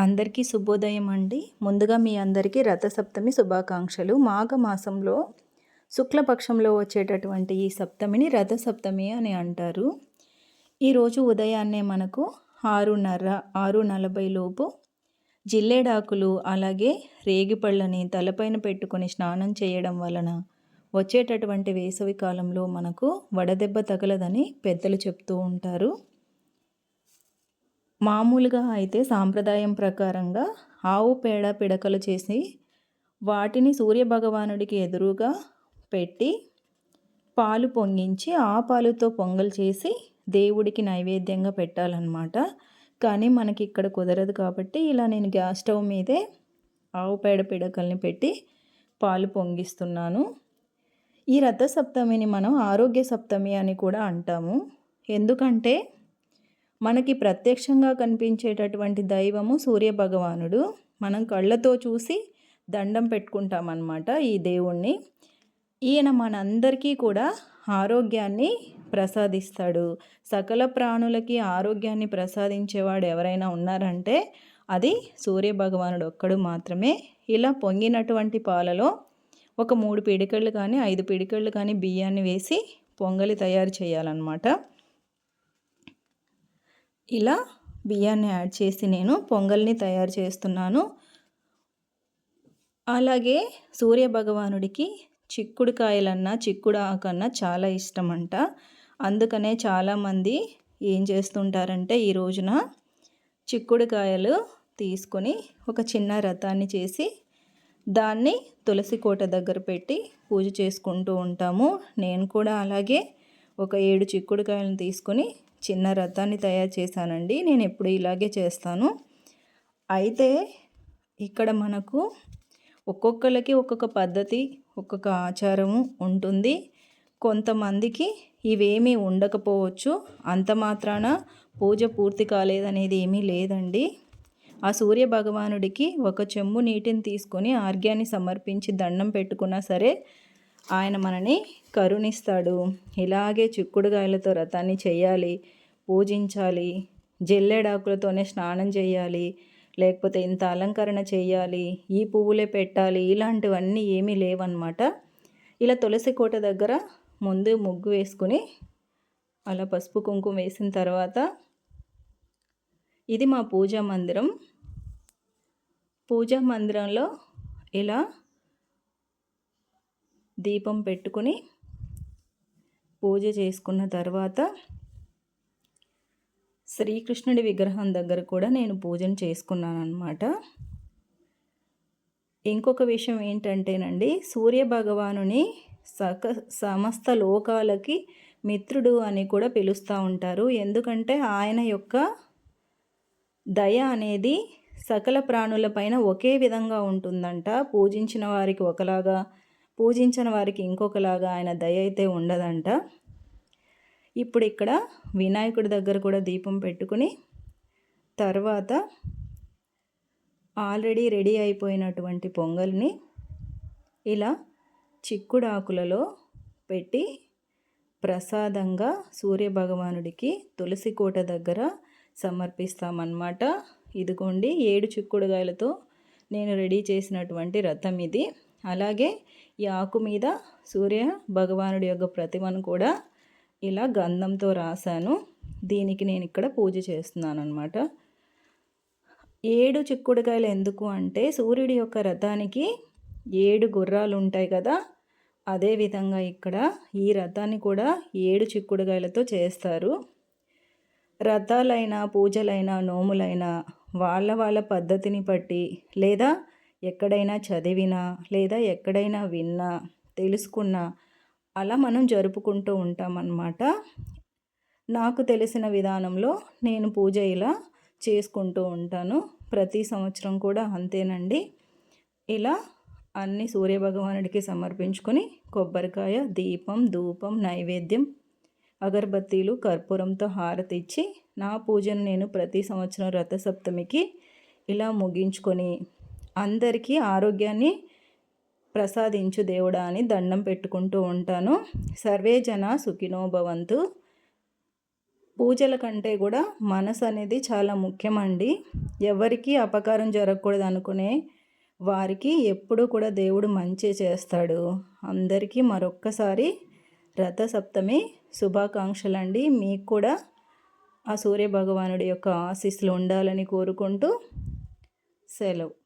అందరికీ శుభోదయం అండి. ముందుగా మీ అందరికీ రథసప్తమి శుభాకాంక్షలు. మాఘమాసంలో శుక్లపక్షంలో వచ్చేటటువంటి ఈ సప్తమిని రథసప్తమి అని అంటారు. ఈరోజు ఉదయాన్నే మనకు 6:30, 6:40 లోపు జిల్లేడాకులు అలాగే రేగిపళ్ళని తలపైన పెట్టుకొని స్నానం చేయడం వలన వచ్చేటటువంటి వేసవి కాలంలో మనకు వడదెబ్బ తగలదని పెద్దలు చెప్తూ ఉంటారు. మామూలుగా అయితే సాంప్రదాయం ప్రకారంగా ఆవు పేడ పిడకలు చేసి వాటిని సూర్యభగవానుడికి ఎదురుగా పెట్టి పాలు పొంగించి ఆ పాలుతో పొంగల్ చేసి దేవుడికి నైవేద్యంగా పెట్టాలన్నమాట. కానీ మనకి ఇక్కడ కుదరదు కాబట్టి ఇలా నేను గ్యాస్ స్టవ్ మీదే ఆవు పేడ పిడకల్ని పెట్టి పాలు పొంగిస్తున్నాను. ఈ రథసప్తమిని మనం ఆరోగ్య సప్తమి అని కూడా అంటాము. ఎందుకంటే మనకి ప్రత్యక్షంగా కనిపించేటటువంటి దైవము సూర్యభగవానుడు. మనం కళ్ళతో చూసి దండం పెట్టుకుంటామన్నమాట ఈ దేవుణ్ణి. ఈయన మనందరికీ కూడా ఆరోగ్యాన్ని ప్రసాదిస్తాడు. సకల ప్రాణులకి ఆరోగ్యాన్ని ప్రసాదించేవాడు ఎవరైనా ఉన్నారంటే అది సూర్యభగవానుడు ఒక్కడు మాత్రమే. ఇలా పొంగినటువంటి పాలలో ఒక 3 పిడికెళ్ళు కానీ 5 పిడికెళ్ళు కానీ బియ్యాన్ని వేసి పొంగలి తయారు చేయాలన్నమాట. ఇలా బియ్యాన్ని యాడ్ చేసి నేను పొంగల్ని తయారు చేస్తున్నాను. అలాగే సూర్యభగవానుడికి చిక్కుడుకాయలన్నా చిక్కుడు ఆకన్నా చాలా ఇష్టమంట. అందుకనే చాలామంది ఏం చేస్తుంటారంటే ఈ రోజున చిక్కుడుకాయలు తీసుకొని ఒక చిన్న రథాన్ని చేసి దాన్ని తులసి కోట దగ్గర పెట్టి పూజ చేసుకుంటూ ఉంటాము. నేను కూడా అలాగే ఒక 7 చిక్కుడుకాయలను తీసుకొని చిన్న రథాన్ని తయారు చేశానండి. నేను ఎప్పుడు ఇలాగే చేస్తాను. అయితే ఇక్కడ మనకు ఒక్కొక్కరికి ఒక్కొక్క పద్ధతి, ఒక్కొక్క ఆచారము ఉంటుంది. కొంతమందికి ఇవేమీ ఉండకపోవచ్చు. అంత మాత్రాన పూజ పూర్తి కాలేదనేది ఏమీ లేదండి. ఆ సూర్య భగవానుడికి ఒక చెంబు నీటిని తీసుకొని ఆర్ఘ్యాన్ని సమర్పించి దండం పెట్టుకున్నా సరే ఆయన మనని కరుణిస్తాడు. ఇలాగే చిక్కుడుగాయలతో రథాన్ని చేయాలి, పూజించాలి, జెల్లెడాకులతోనే స్నానం చేయాలి, లేకపోతే ఇంత అలంకరణ చేయాలి, ఈ పువ్వులే పెట్టాలి, ఇలాంటివన్నీ ఏమీ లేవన్నమాట. ఇలా తులసి కోట దగ్గర ముందు ముగ్గు వేసుకుని అలా పసుపు కుంకుమ వేసిన తర్వాత ఇది మా పూజా మందిరం. పూజా మందిరంలో ఇలా దీపం పెట్టుకుని పూజ చేసుకున్న తర్వాత శ్రీకృష్ణుడి విగ్రహం దగ్గర కూడా నేను పూజను చేసుకున్నాను అన్నమాట. ఇంకొక విషయం ఏంటంటేనండి, సూర్య భగవానుని సమస్త లోకాలకి మిత్రుడు అని కూడా పిలుస్తూ ఉంటారు. ఎందుకంటే ఆయన యొక్క దయ అనేది సకల ప్రాణులపైన ఒకే విధంగా ఉంటుందంట. పూజించిన వారికి ఒకలాగా, పూజించిన వారికి ఇంకొకలాగా ఆయన దయ అయితే ఉండదంట. ఇప్పుడు ఇక్కడ వినాయకుడి దగ్గర కూడా దీపం పెట్టుకుని తర్వాత ఆల్రెడీ రెడీ అయిపోయినటువంటి పొంగల్ని ఇలా చిక్కుడు ఆకులలో పెట్టి ప్రసాదంగా సూర్యభగవానుడికి తులసి కోట దగ్గర సమర్పిస్తామన్నమాట. ఇదిగోండి 7 చిక్కుడుగాయలతో నేను రెడీ చేసినటువంటి రథం ఇది. అలాగే ఈ ఆకు మీద సూర్య భగవానుడి యొక్క ప్రతిమను కూడా ఇలా గంధంతో రాశాను. దీనికి నేను ఇక్కడ పూజ చేస్తున్నాను అన్నమాట. 7 చిక్కుడుకాయలు ఎందుకు అంటే సూర్యుడి యొక్క రథానికి 7 గుర్రాలు ఉంటాయి కదా, అదేవిధంగా ఇక్కడ ఈ రథాన్ని కూడా 7 చిక్కుడుకాయలతో చేస్తారు. రథాలైనా పూజలైనా నోములైనా వాళ్ళ పద్ధతిని బట్టి, లేదా ఎక్కడైనా చదివినా లేదా ఎక్కడైనా విన్నా తెలుసుకున్నా అలా మనం జరుపుకుంటూ ఉంటామన్నమాట. నాకు తెలిసిన విధానంలో నేను పూజ ఇలా చేసుకుంటూ ఉంటాను. ప్రతి సంవత్సరం కూడా అంతేనండి. ఇలా అన్ని సూర్యభగవానుడికి సమర్పించుకొని కొబ్బరికాయ, దీపం, ధూపం, నైవేద్యం, అగరబత్తీలు, కర్పూరంతో హారతి ఇచ్చి నా పూజను నేను ప్రతి సంవత్సరం రథసప్తమికి ఇలా ముగించుకొని అందరికీ ఆరోగ్యాన్ని ప్రసాదించు దేవుడా అని దండం పెట్టుకుంటూ ఉంటాను. సర్వే జన సుఖినో భవంతు. పూజల కంటే కూడా మనసు అనేది చాలా ముఖ్యమండి. ఎవరికీ అపకారం జరగకూడదు అనుకునే వారికి ఎప్పుడూ కూడా దేవుడు మంచే చేస్తాడు. అందరికీ మరొక్కసారి రథసప్తమి శుభాకాంక్షలండి. మీకు కూడా ఆ సూర్య భగవానుడి యొక్క ఆశీస్సులు ఉండాలని కోరుకుంటూ సెలవు.